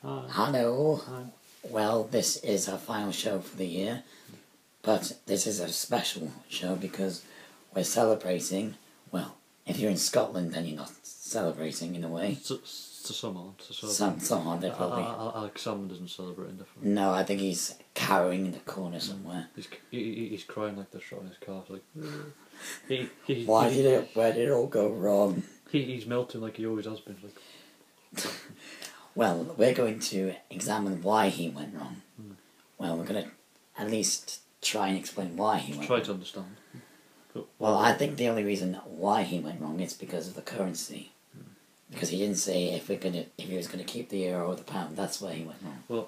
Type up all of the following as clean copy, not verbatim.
Hello. Hi. Well, this is our final show for the year, but this is a special show because we're celebrating. Well, if you're in Scotland, then you're not celebrating in a way. To someone. Someone they probably. Alex Salmond isn't celebrating differently. No, I think he's cowering in the corner somewhere. He's crying like they're shot in his car. Like, Where did it all go wrong? He's melting like he always has been. Like. Well, we're going to examine why he went wrong. Well, we're going to at least try and explain why he went wrong. Try to understand. Well, I think the only reason why he went wrong is because of the currency. Because he didn't say if he was going to keep the euro or the pound. That's where he went wrong.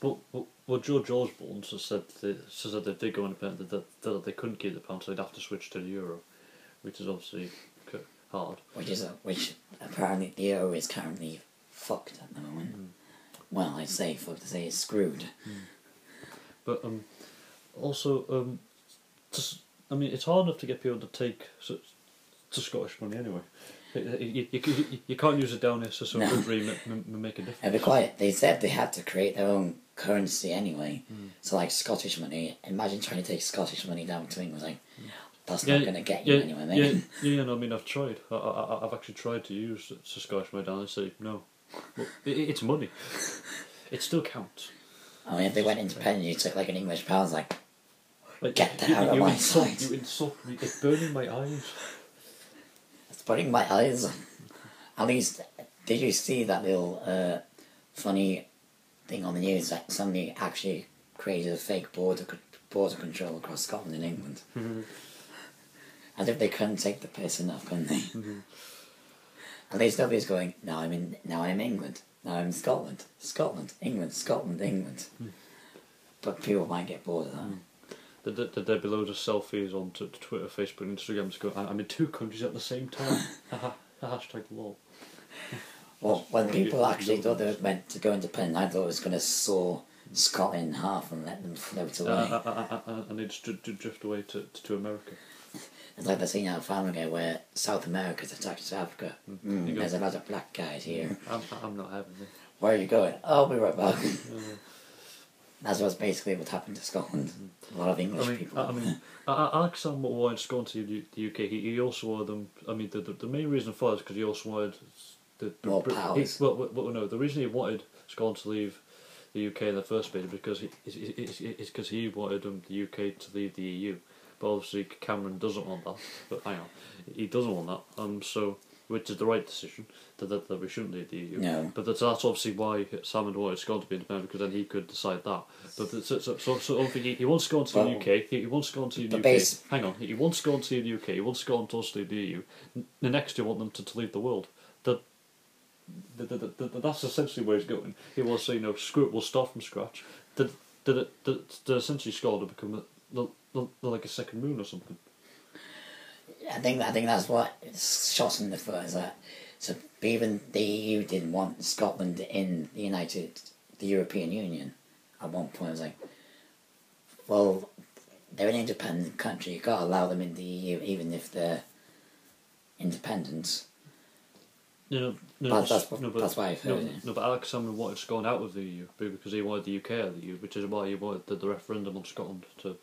Well, George Osborne said that if they go independent, that they couldn't keep the pound, so they'd have to switch to the euro, which is obviously hard. Which apparently the euro is currently fucked at the moment. Well, I say fucked. I say it's screwed. But also I mean, it's hard enough to get people to take to Scottish money anyway. You can't use it down here, so it would really make a difference. It'd be quiet. They said they had to create their own currency anyway. So like Scottish money. Imagine trying to take Scottish money down to England. Like that's not going to get you anywhere, mate. No, I mean I've tried. I've actually tried to use Scottish money down. And say no. Well, it's money. It still counts. I mean, if they went independent, you took like an English pound, like get that out of my sight. You insult me. It's burning my eyes. It's burning my eyes. At least, did you see that little funny thing on the news that somebody actually created a fake border control across Scotland and England? As if they couldn't take the piss enough, couldn't they? At least nobody's going, now I'm England. Now I'm Scotland. Scotland, England, Scotland, England. But people might get bored of that. Did there be loads of selfies on Twitter, Facebook and Instagram to go, I'm in two countries at the same time. Hashtag lol. Well, when people actually thought they were meant to go independent, I thought it was going to saw Scotland in half and let them float away. And they just drift away to America. It's like the scene out of Family Guy where South America's attached to Africa. There's a lot of black guys here. I'm not having it. Where are you going? I'll be right back. That's what's basically what happened to Scotland. A lot of English people. I mean, Alex Salmond wanted to go into the UK. He also wanted them. I mean, the main reason for it is because he also wanted more powers. No, the reason he wanted Scotland to leave the UK in the first place is because he wanted the UK to leave the EU. But obviously Cameron doesn't want that. But hang on, he doesn't want that. So, which is the right decision that we shouldn't leave the EU. No. But that's obviously why Salmond wanted Scotland to be independent, because then he could decide that. But so he wants to go into the UK. He wants to go into the UK. Hang on, he wants to go into the UK. He wants Scotland to also leave the EU. The next, you want them to leave the world. That's essentially where he's going. He wants to say, screw it, we'll start from scratch. Essentially Scotland will become like a second moon or something. I think that's what shot in the foot, is that so even the EU didn't want Scotland in the European Union at one point. It was like, well, they're an independent country, you've got to allow them in the EU even if they're independent. That's why I've heard it. No, but Alex Salmond wanted Scotland out of the EU because he wanted the UK out of the EU, which is why he wanted the referendum on Scotland to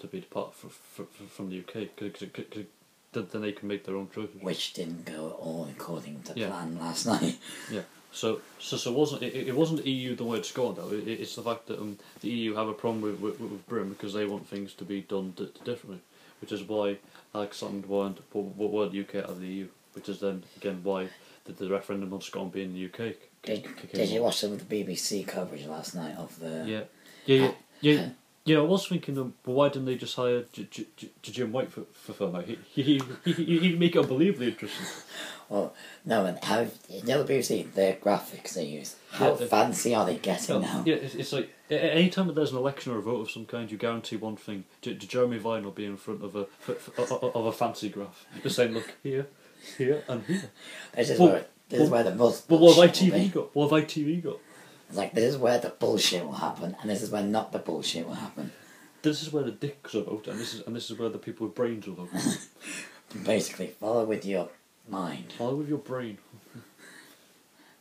be depart from the UK, because then they can make their own choices. Which didn't go all according to plan last night. Yeah. So it wasn't the EU that wanted Scotland though. It's the fact that the EU have a problem with Britain because they want things to be done differently, which is why Alex Salmond wanted the UK out of the EU, which is then again why the referendum on Scotland being in the UK. Did you watch some of the BBC coverage last night of the? Yeah, I was thinking, why didn't they just hire Jim White for film? He'd make it unbelievably interesting. Well, no, and the BBC, their graphics they use, how fancy are they getting now? Yeah, it's like, anytime that there's an election or a vote of some kind, you guarantee one thing, Jeremy Vine will be in front of a fancy graph, just saying, look, here, and here. This is where the most But what have ITV got? It's like, this is where the bullshit will happen, and this is where not the bullshit will happen. This is where the dicks will vote, and this is where the people with brains will vote. Basically, follow with your mind. Follow with your brain.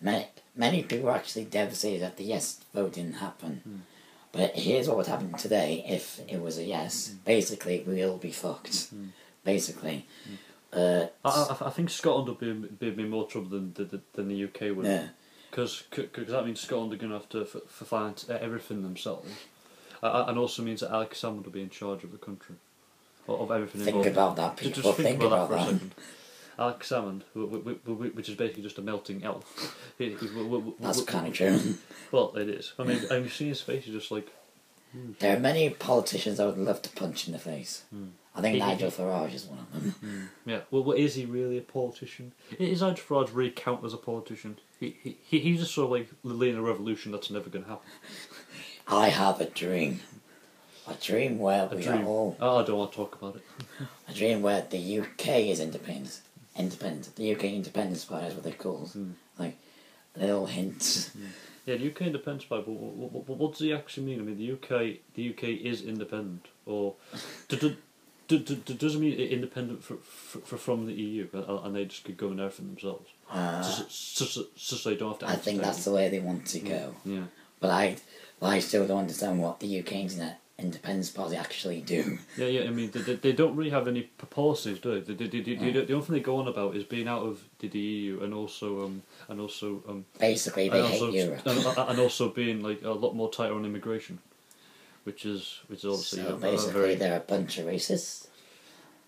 Mate, many people were actually devastated that the yes vote didn't happen. But here's what would happen today if it was a yes. Basically, we'll be fucked. Basically. I think Scotland will be in more trouble than the UK would. Yeah. Because that means Scotland are going to have to finance everything themselves. And also means that Alex Salmond will be in charge of the country. Of everything Think involved. about that, people. Just think about that for a that. second. Alex Salmond, which is basically just a melting elf. That's kind of true. Well, it is. I mean, you see his face, he's just like... There are many politicians I would love to punch in the face. I think Nigel Farage is one of them. Yeah. Well, is he really a politician? Is Nigel Farage really count as a politician? He's just sort of like leading a revolution that's never going to happen. I have a dream. A dream where we are all... Oh, I don't want to talk about it. A dream where the UK is independent. The UK Independence Party is what they're called. Like, little hints. Yeah, the UK Independence Party, but what does he actually mean? I mean, the UK is independent, or does it mean independent from the EU, and they just could go and everything themselves? So they don't have to. I think that's the way they want to go. Yeah. But I still don't understand what the UK Independence Party actually do. Yeah. I mean, they don't really have any policies, do they? The only thing they go on about is being out of the EU, and also Basically, they hate Europe. and also being like a lot more tighter on immigration, which is obviously So basically, they're a bunch of racists.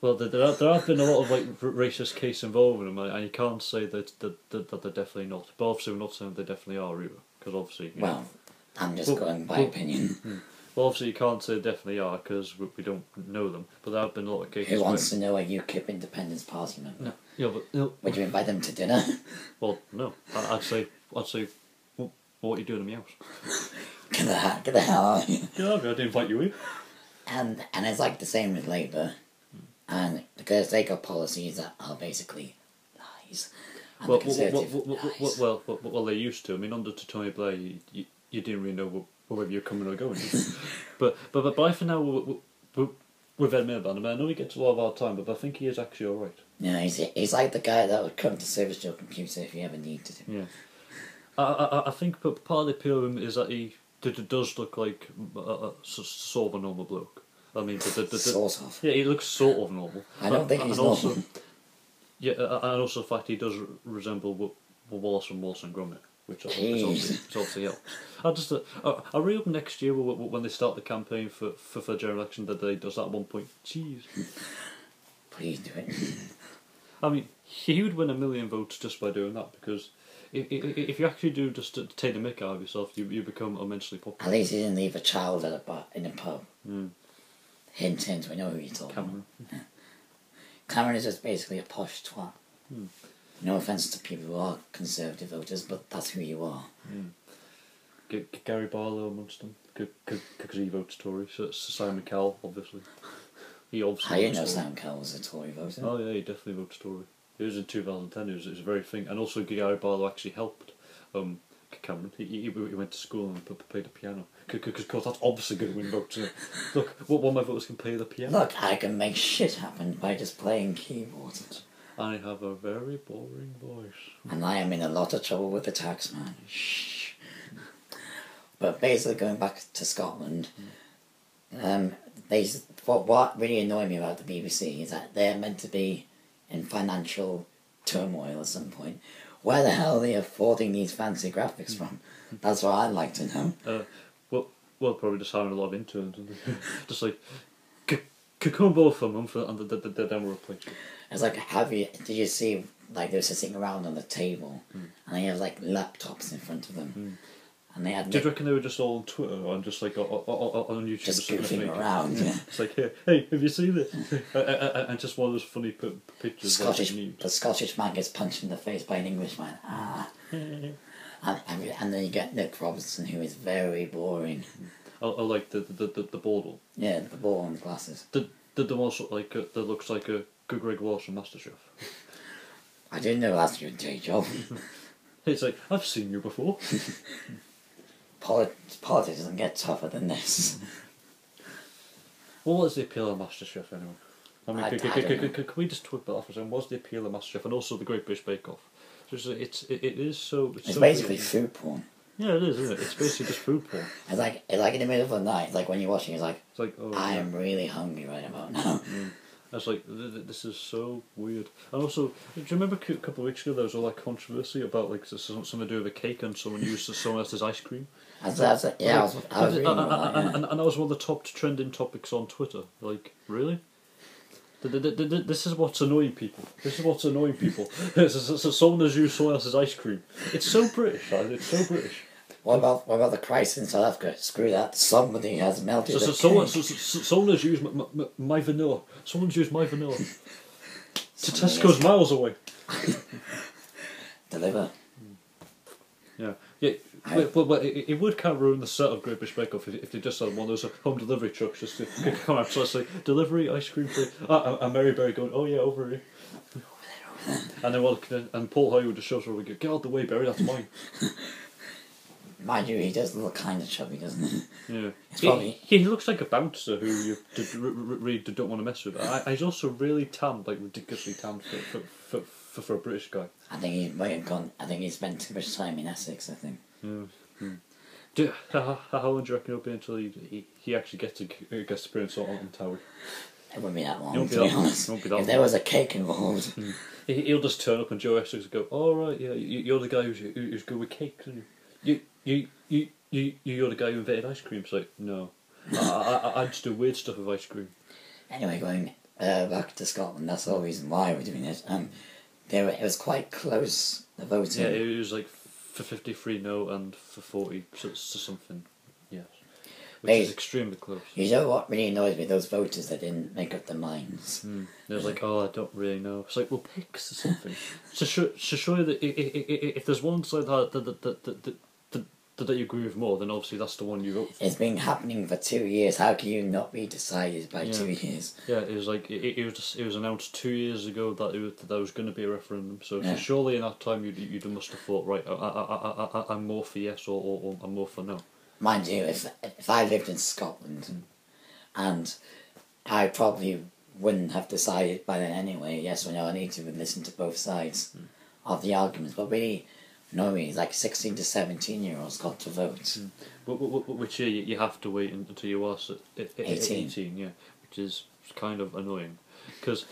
Well, there have been a lot of like racist cases involved in them, and you can't say that they're definitely not. But obviously, we're not saying they definitely are either, because obviously. Well, I'm just going by opinion. Well, obviously, you can't say they definitely are because we don't know them. But there have been a lot of cases. Who wants to know a UKIP Independence Party member? No. Yeah, but no. Would you invite them to dinner? Well, no. I'd say, what are you doing in my house? Get the hell out of here. Yeah, I didn't invite you in. And it's like the same with Labour, and because they got policies that are basically lies. And Well, the Conservative lies. well, they used to. I mean, under Tony Blair, you didn't really know whether you're coming or going. but I think now with Ed Miliband, I mean, I know he gets a lot of our time, but I think he is actually all right. Yeah, he's like the guy that would come to service your computer if you ever needed him. Yeah. I think part of the appeal of him is that he does look like sort of a normal bloke. I mean, Sort of. Yeah, he looks sort of normal. I don't think he's and also, normal. Yeah, and also the fact he does resemble Wallace from Wallace and Gromit, which obviously helps. I really hope next year when they start the campaign for general election that they does that at one point. Jeez. Please do it. I mean, he would win 1 million votes just by doing that, because if you actually do just to take the mick out of yourself, you become immensely popular. At least he didn't leave a child at a bar, in a pub. Hint, hint, we know who you're talking Cameron. about. Cameron is just basically a posh twat. No offence to people who are Conservative voters, but that's who you are. Gary Barlow amongst them, because he votes Tory. So Simon Cowell, obviously. He obviously. I didn't know Sam Cowell was a Tory voter. Oh yeah, he definitely votes Tory. It was in 2010. It was a very thing, and also Gary Barlow actually helped Cameron. He went to school and played the piano. Because that's obviously going to win votes. Look, one of my voters can play the piano. Look, I can make shit happen by just playing keyboards. I have a very boring voice. And I am in a lot of trouble with the tax man. Shh. But basically, going back to Scotland, what really annoyed me about the BBC is that they're meant to be in financial turmoil at some point. Where the hell are they affording these fancy graphics from? That's what I'd like to know. Well, probably just hiring a lot of interns. Just like, come both of them and the demo replacement. It's like, did you see, like, they were sitting around on the table, and they have, like, laptops in front of them. And they had... Do you reckon they were just all on Twitter or just, like, on YouTube? Just goofing around, yeah. It's like, hey, have you seen this? And just one of those funny pictures. The Scottish man gets punched in the face by an Englishman. And then you get Nick Robinson, who is very boring. I like the bald one. Yeah, the bald one, glasses. The one like that looks like a good Greg Walsh from MasterChef. I didn't know that's your day job. It's like, I've seen you before. Politics doesn't get tougher than this. Well, what is the appeal of MasterChef anyway? I mean, I can we just talk about that for a second? What's the appeal of MasterChef and also the Great British Bake Off? It is so. It's so basically weird. food porn. Yeah, it is, isn't it? It's basically just food porn. It's like in the middle of the night, like when you're watching, it's like, It's like, oh, I yeah. am really hungry right about now. It's like, this is so weird. And also, do you remember a couple of weeks ago there was all that controversy about like something to do with a cake and someone used someone else's ice cream? I was reading about that, yeah. And that was one of the top trending topics on Twitter. Like, really? This is what's annoying people. This is what's annoying people. So someone has used someone else's ice cream. It's so British, right? It's so British. What about the crisis in South Africa? Screw that. Somebody has melted the Someone cake. has used my vanilla. Someone's used my vanilla. To Somebody Tesco's miles away. Deliver. Yeah. Well, it would kind of ruin the set of Great British Bake Off if they just had one of those home delivery trucks just to come out. So it's like, delivery, ice cream free. And Mary Berry going, oh yeah, over here. And then and Paul Hollywood just shows where we go, get out the way, Berry, that's mine. Mind you, he does look kind of chubby, doesn't he? Yeah. Probably... He looks like a bouncer who you really don't want to mess with. He's also really tanned, like ridiculously tanned for a British guy. I think he might have gone. I think he spent too much time in Essex, I think. Yeah. How long do you reckon it'll be until he actually gets to Prince on Tower? It wouldn't be that long, Won't to be be that- honest. won't be that If there was a cake involved, He'll just turn up and Joe Essex will go, oh right, yeah, you're the guy who's good with cakes, aren't you? You're the guy who invented ice cream. It's like, no. I just do weird stuff with ice cream. anyway, going back to Scotland, that's the whole reason why we're doing it. It was quite close, the voting. Yeah, it was like for 53 no and for 40 to something, yes. Which is extremely close. You know what really annoys me? Those voters that didn't make up their minds. It was like, oh, I don't really know. It's like, well, pick something. to show you that if there's one side that you agree with more, then obviously that's the one you vote for. It's been happening for 2 years. How can you not be decided by 2 years? Yeah, it was like it was announced 2 years ago that there was going to be a referendum. So Yeah. surely in that time you must have thought, right, I'm more for yes or I'm more for no. Mind you, if I lived in Scotland, and I probably wouldn't have decided by then anyway, yes or no, I need to listen to both sides of the arguments. But really, is like 16 to 17-year-olds got to vote. Which year you have to wait until you are 18. 18, yeah, which is kind of annoying. Because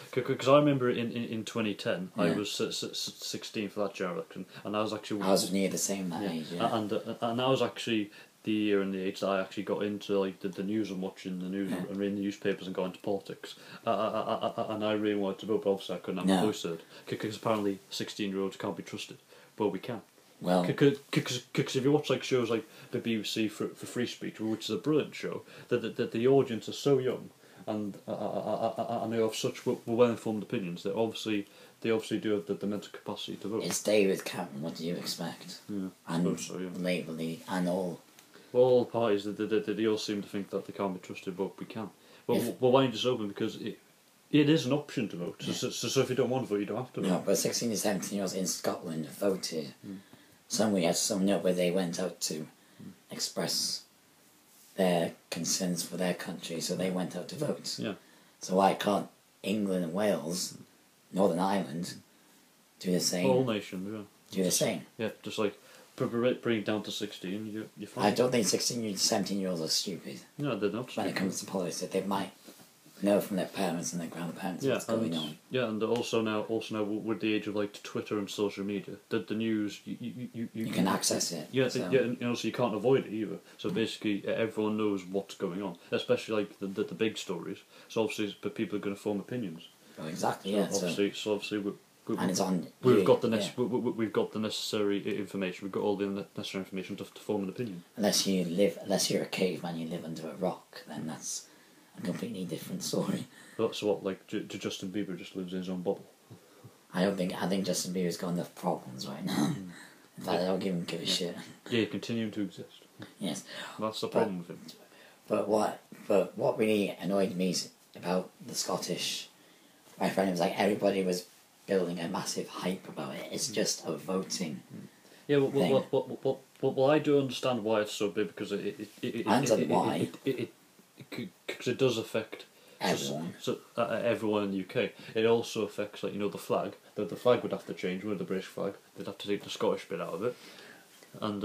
I remember in 2010, I was 16 for that general election, and I was actually... I was near the same that age, yeah. And that was actually the year and the age that I actually got into like the news and watching the news and reading the newspapers and got into politics. And I really wanted to vote, but obviously I couldn't have my voice heard. Because apparently 16-year-olds can't be trusted. But we can. Well... Because if you watch like shows like the BBC for Free Speech, which is a brilliant show, that the audience are so young and they have such well-informed opinions that they obviously do have the mental capacity to vote. It's David Cameron, what do you expect? Yeah, I And suppose so, yeah. Labour League and all. Well, all parties, they all seem to think that they can't be trusted, but we can. Well, why don't you just open? Because it is an option to vote. Yeah. So if you don't want to vote, you don't have to vote. No, but 16 to 17-year-olds in Scotland voted. We had some note where they went out to express their concerns for their country, so they went out to vote. Yeah. So why can't England and Wales, Northern Ireland, do the same? All nations, yeah. Do the same. Yeah, just like bring it down to 16, you're fine. I don't think 16 to 17-year-olds are stupid. No, they're not. When it comes to politics, they might know from their parents and their grandparents what's going on. Yeah, and also now with the age of like Twitter and social media, the news you can access it. Yeah, so. yeah, and also you can't avoid it either. So basically, everyone knows what's going on, especially like the big stories. So obviously, but people are going to form opinions. Oh, exactly. So yeah. Obviously, and it's on. We've got the necessary information. We've got all the necessary information to form an opinion. Unless you're a caveman, you live under a rock, then that's a completely different story. So what, like Justin Bieber just lives in his own bubble? I think Justin Bieber's got enough problems right now. In fact, I don't even give a shit. Yeah, continuing to exist. Yes. That's the problem with him. But what really annoyed me about the Scottish referendum was like everybody was building a massive hype about it. It's just a voting. Yeah, well, I do understand why it's so big because why. Because it does affect everyone. So everyone in the UK. It also affects, like, the flag. The flag would have to change with the British flag. They'd have to take the Scottish bit out of it, and